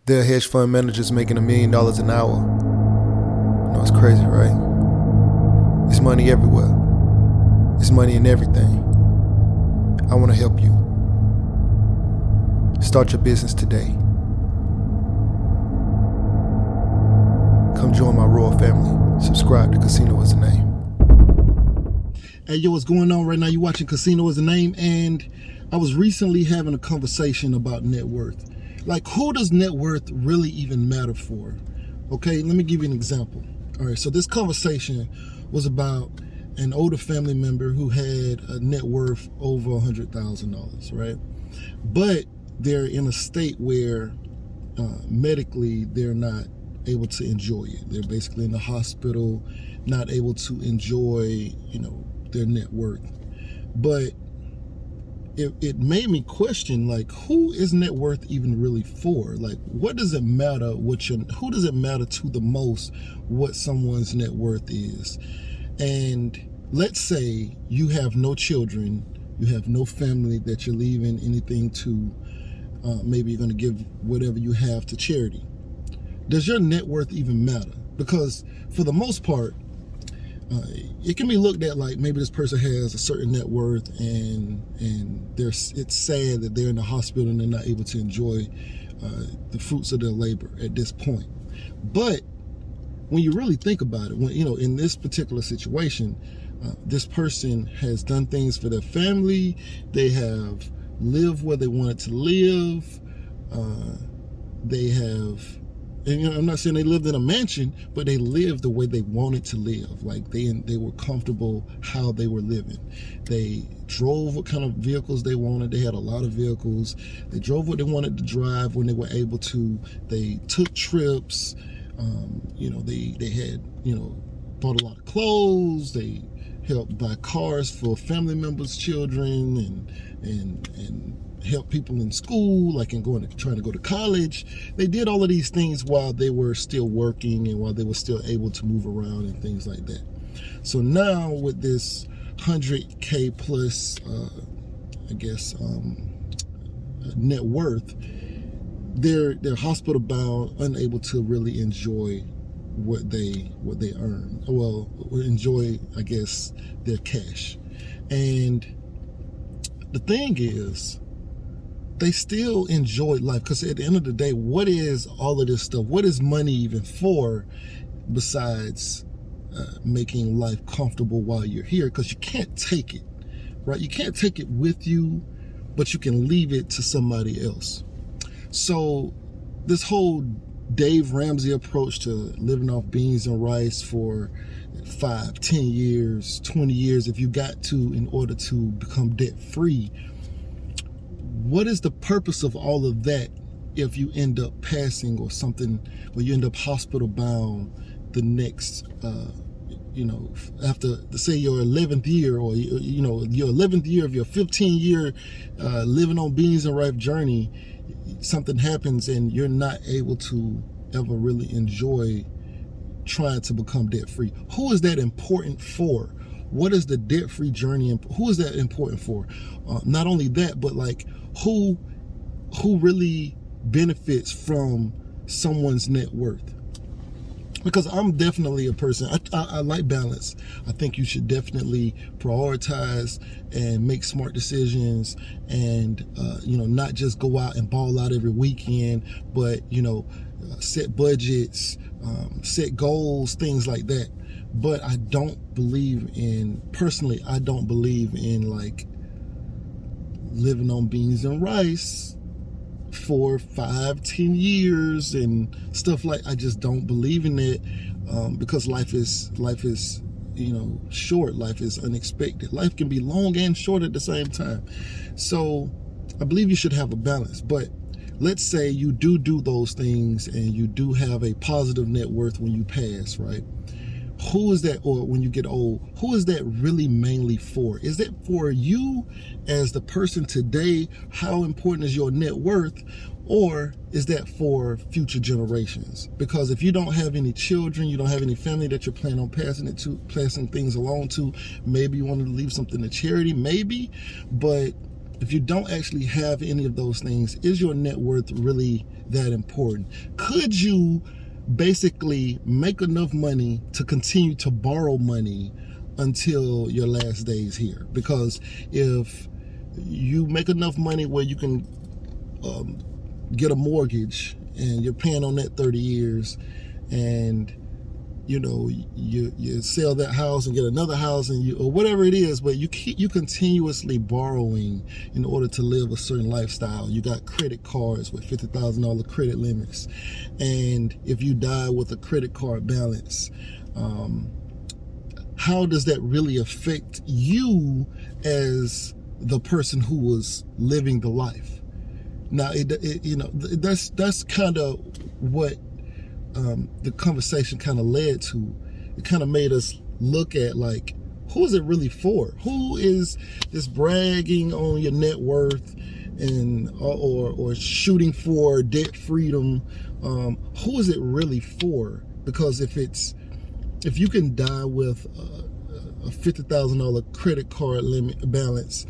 There are hedge fund managers making $1 million an hour. No, it's crazy, right? It's money everywhere. It's money in everything. I want to help you. Start your business today. Come join my royal family. Subscribe to Casino Is the Name. Hey, yo, what's going on right now? You're watching Casino Is the Name, and I was recently having a conversation about net worth. Like, who does net worth really even matter for? Okay, let me give you an example. All right, so this conversation was about an older family member who had a net worth over $100,000, right? But they're in a state where medically they're not able to enjoy it. They're basically in the hospital, not able to enjoy, their net worth. But it made me question, like, who is net worth even really for? Like, what does it matter who does it matter to the most what someone's net worth is? And let's say you have no children, you have no family that you're leaving anything to. Maybe you're going to give whatever you have to charity. Does your net worth even matter? Because for the most part, it can be looked at like maybe this person has a certain net worth and it's sad that they're in the hospital and they're not able to enjoy the fruits of their labor at this point. But when you really think about it, when in this particular situation, this person has done things for their family. They have lived where they wanted to live. They have, and I'm not saying they lived in a mansion, but they lived the way they wanted to live. Like they were comfortable how they were living. They drove what kind of vehicles they wanted. They had a lot of vehicles. They drove what they wanted to drive when they were able to. They took trips. They had, bought a lot of clothes. They helped buy cars for family members' children and help people in school, like trying to go to college. They did all of these things while they were still working and while they were still able to move around and things like that. So now with this 100K plus, net worth, they're hospital bound, unable to really enjoy what they earn. Well, enjoy, I guess, their cash. And the thing is, they still enjoy life, because at the end of the day, what is all of this stuff? What is money even for besides making life comfortable while you're here? Because you can't take it, right? You can't take it with you, but you can leave it to somebody else. So this whole Dave Ramsey approach to living off beans and rice for 5, 10 years, 20 years, if you got to, in order to become debt free, what is the purpose of all of that if you end up passing or something, or you end up hospital bound the next, after, say, your 11th year, or, your 11th year of your 15-year living on beans and rice journey, something happens and you're not able to ever really enjoy trying to become debt free. Who is that important for? What is the debt free journey? Who is that important for? Not only that, but like who really benefits from someone's net worth? Because I'm definitely a person, I like balance. I think you should definitely prioritize and make smart decisions and, not just go out and ball out every weekend, but, set budgets, set goals, things like that. But I don't believe in like living on beans and rice for 5, 10 years and stuff. Like, I just don't believe in it, because life is short. Life is unexpected. Life can be long and short at the same time. So I believe you should have a balance. But let's say you do those things and you do have a positive net worth when you pass, right? Who is that, or when you get old, who is that really mainly for? Is that for you as the person today? How important is your net worth? Or is that for future generations? Because if you don't have any children, you don't have any family that you're planning on passing things along to, maybe you want to leave something to charity, maybe, but if you don't actually have any of those things, is your net worth really that important? Could you basically make enough money to continue to borrow money until your last days here? Because if you make enough money where you can get a mortgage and you're paying on that 30 years, and you sell that house and get another house, and or whatever it is, but you continuously borrowing in order to live a certain lifestyle. You got credit cards with $50,000 credit limits, and if you die with a credit card balance, how does that really affect you as the person who was living the life? Now, that's kind of what the conversation kind of led to. It kind of made us look at, like, who is it really for? Who is this bragging on your net worth and or shooting for debt freedom? Who is it really for? Because if you can die with a $50,000 credit card limit balance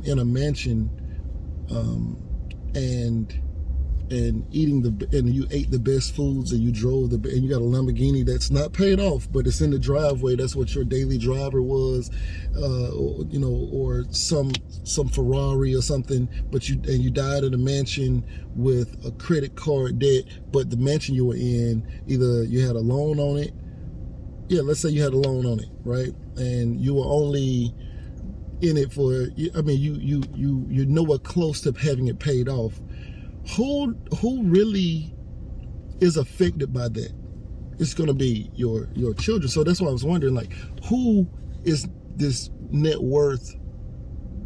in a mansion, and you ate the best foods, and you drove and you got a Lamborghini that's not paid off, but it's in the driveway. That's what your daily driver was, or some Ferrari or something. But you died in a mansion with a credit card debt, but the mansion you were in, either you had a loan on it. Yeah, let's say you had a loan on it, right? And you were only in it for, you're nowhere close to having it paid off. Who really is affected by that? It's going to be your children. So that's why I was wondering, like, who is this net worth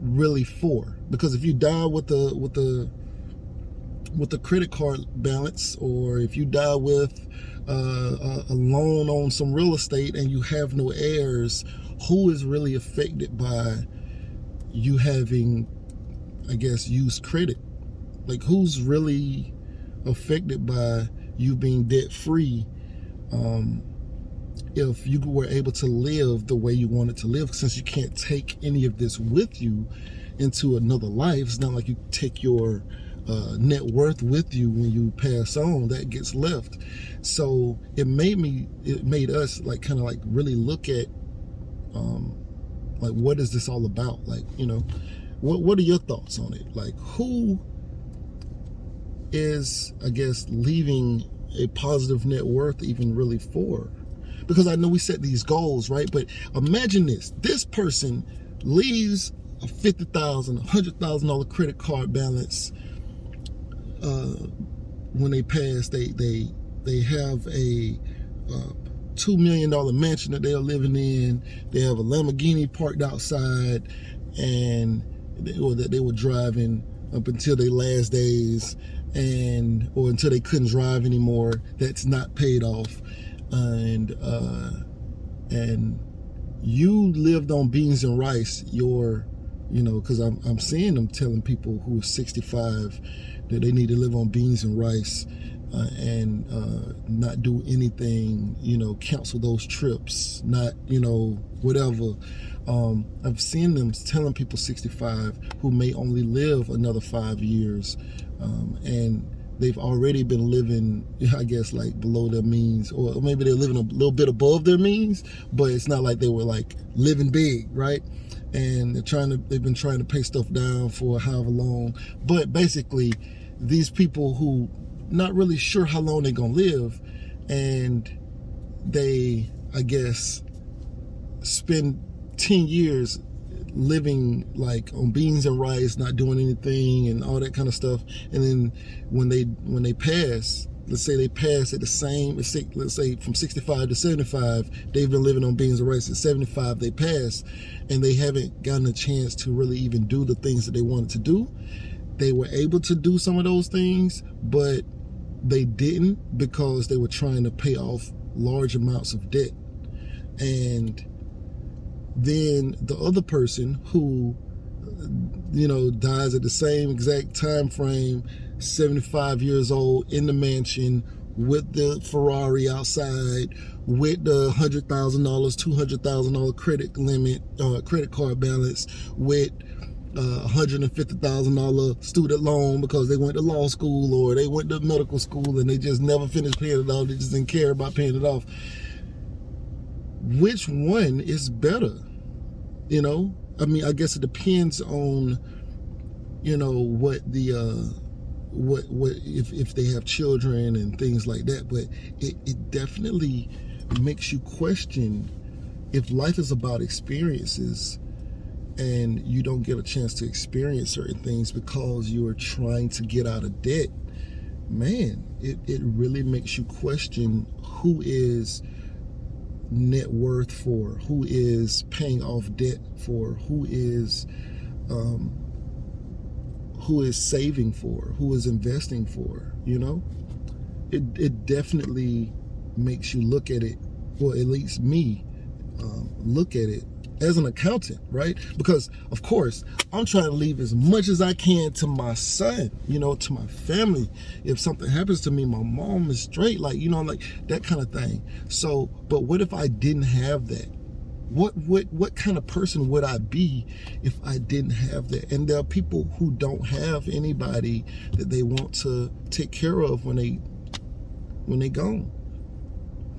really for? Because if you die with the credit card balance, or if you die with a loan on some real estate and you have no heirs, who is really affected by you having, I guess, used credit? Like, who's really affected by you being debt free if you were able to live the way you wanted to live? Since you can't take any of this with you into another life, it's not like you take your net worth with you when you pass on. That gets left. So it made us like kind of like really look at like, what is this all about? Like, what are your thoughts on it? Like, who is, I guess, leaving a positive net worth even really for? Because I know we set these goals, right? But imagine this person leaves a $50,000, $100,000 credit card balance. When they pass, they have a $2 million mansion that they are living in. They have a Lamborghini parked outside, or that they were driving up until their last days, or until they couldn't drive anymore. That's not paid off, and you lived on beans and rice. Because I'm seeing them telling people who are 65 that they need to live on beans and rice, and not do anything, cancel those trips, not, whatever. I've seen them telling people 65 who may only live another 5 years, and they've already been living, I guess, like below their means, or maybe they're living a little bit above their means, but it's not like they were like living big, right? And they've been trying to pay stuff down for however long. But basically, these people who not really sure how long they're gonna live, and they, I guess, spend 10 years living like on beans and rice, not doing anything and all that kind of stuff. And then when they pass, let's say they pass at the same, let's say from 65 to 75, they've been living on beans and rice. At 75, they pass, and they haven't gotten a chance to really even do the things that they wanted to do. They were able to do some of those things, but they didn't, because they were trying to pay off large amounts of debt. And then the other person who, dies at the same exact time frame, 75 years old, in the mansion, with the Ferrari outside, with the $100,000, $200,000 credit limit, credit card balance, with $150,000 student loan because they went to law school or they went to medical school and they just never finished paying it off. They just didn't care about paying it off. Which one is better? You know, I mean, I guess it depends on, you know, what the what if they have children and things like that. But it definitely makes you question if life is about experiences and you don't get a chance to experience certain things because you're trying to get out of debt. Man, it really makes you question who is net worth for, who is paying off debt for, who is saving for, who is investing for. You know, it definitely makes you look at it, or at least me look at it as an accountant, right? Because of course I'm trying to leave as much as I can to my son, you know, to my family. If something happens to me, my mom is straight, like, you know, like that kind of thing. So, but what if I didn't have that? What kind of person would I be if I didn't have that? And there are people who don't have anybody that they want to take care of when they gone.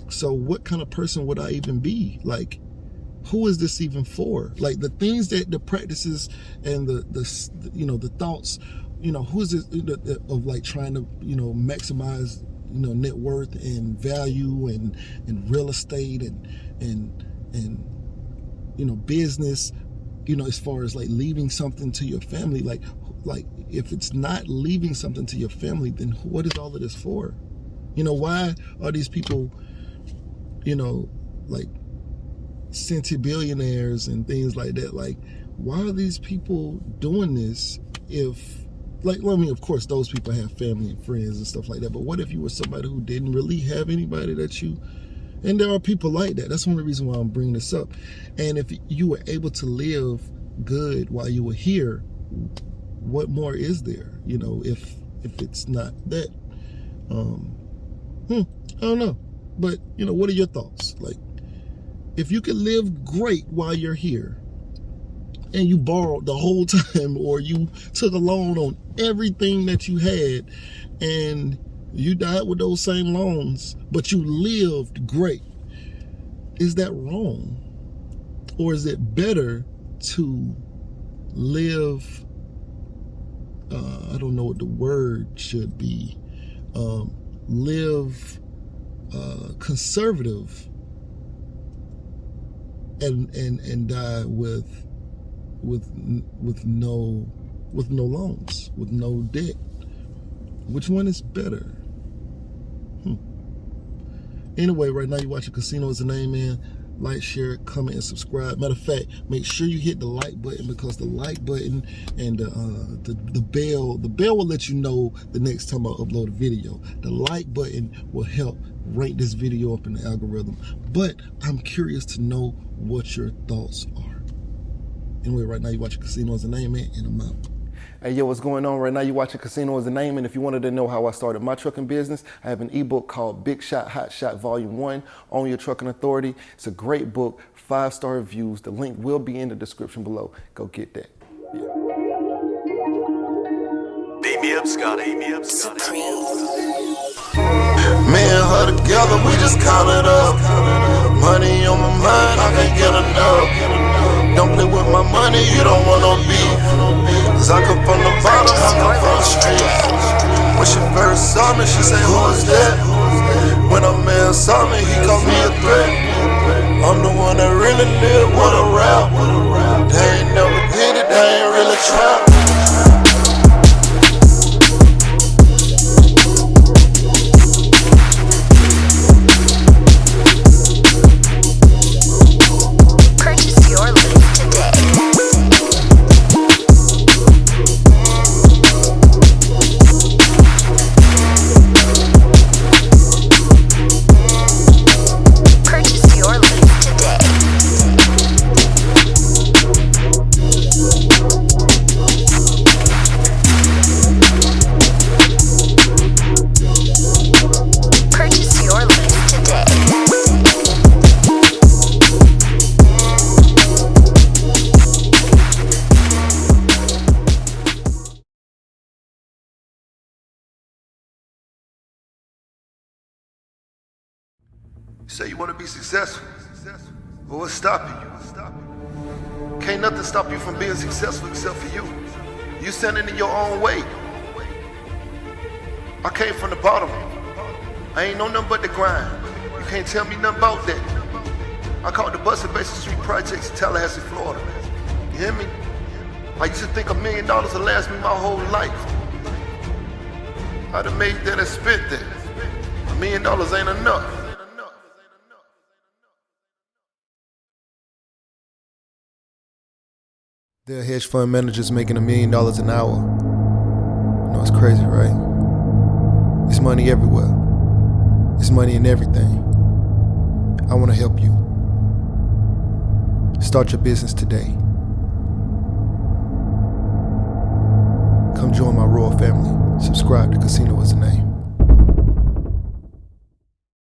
So what kind of person would I even be? Like, who is this even for? Like the things that the practices and the you know, the thoughts, you know, who is this of like trying to, you know, maximize, you know, net worth and value and real estate and you know, business, you know, as far as like leaving something to your family. Like if it's not leaving something to your family, then what is all of this for? You know, why are these people, you know, like centibillionaires and things like that? Like, why are these people doing this? If, like, well, I mean, of course those people have family and friends and stuff like that, but what if you were somebody who didn't really have anybody that you, and there are people like that. That's one of the reasons why I'm bringing this up. And if you were able to live good while you were here, what more is there? You know, if it's not that, I don't know. But, you know, what are your thoughts? Like, if you could live great while you're here and you borrowed the whole time, or you took a loan on everything that you had and you died with those same loans, but you lived great, is that wrong? Or is it better to live, I don't know what the word should be, live conservative and die with no loans, with no debt? Which one is better? Anyway, right now you're watching Casino Is the Name, man. Like, share, comment, and subscribe. Matter of fact, make sure you hit the like button, because the like button and the bell will let you know the next time I upload a video. The like button will help rank this video up in the algorithm. But I'm curious to know what your thoughts are. Anyway, right now you're watching Casino Is the Name, man, and I'm out. Hey, yo, what's going on? Right now you're watching Casino Is the Name, and if you wanted to know how I started my trucking business, I have an ebook called Big Shot, Hot Shot Volume 1, Own Your Trucking Authority. It's a great book, 5-star reviews. The link will be in the description below. Go get that. Yeah. Beat me up, Scotty. Beat me up, Scotty. Me and her together, we just count it up. Money on my mind, I can't get enough. Don't play with my money, you don't want no beef. Cause I come from the bottom, I come from the street. When she first saw me, she said, who is that? When a man saw me, he called me a threat. I'm the one that really live, wanna rap. They ain't never did it, they ain't really trap. say you want to be successful, but what's stopping you? Can't nothing stop you from being successful except for you. You standing in your own way. I came from the bottom. I ain't know nothing but the grind. You can't tell me nothing about that. I caught the bus at Basin Street Projects in Tallahassee, Florida. You hear me? I used to think $1 million would last me my whole life. I'd have made that and spent that. $1 million ain't enough. There are hedge fund managers making $1 million an hour. You know, it's crazy, right? It's money everywhere. It's money in everything. I want to help you. Start your business today. Come join my royal family. Subscribe to Casino is the Name.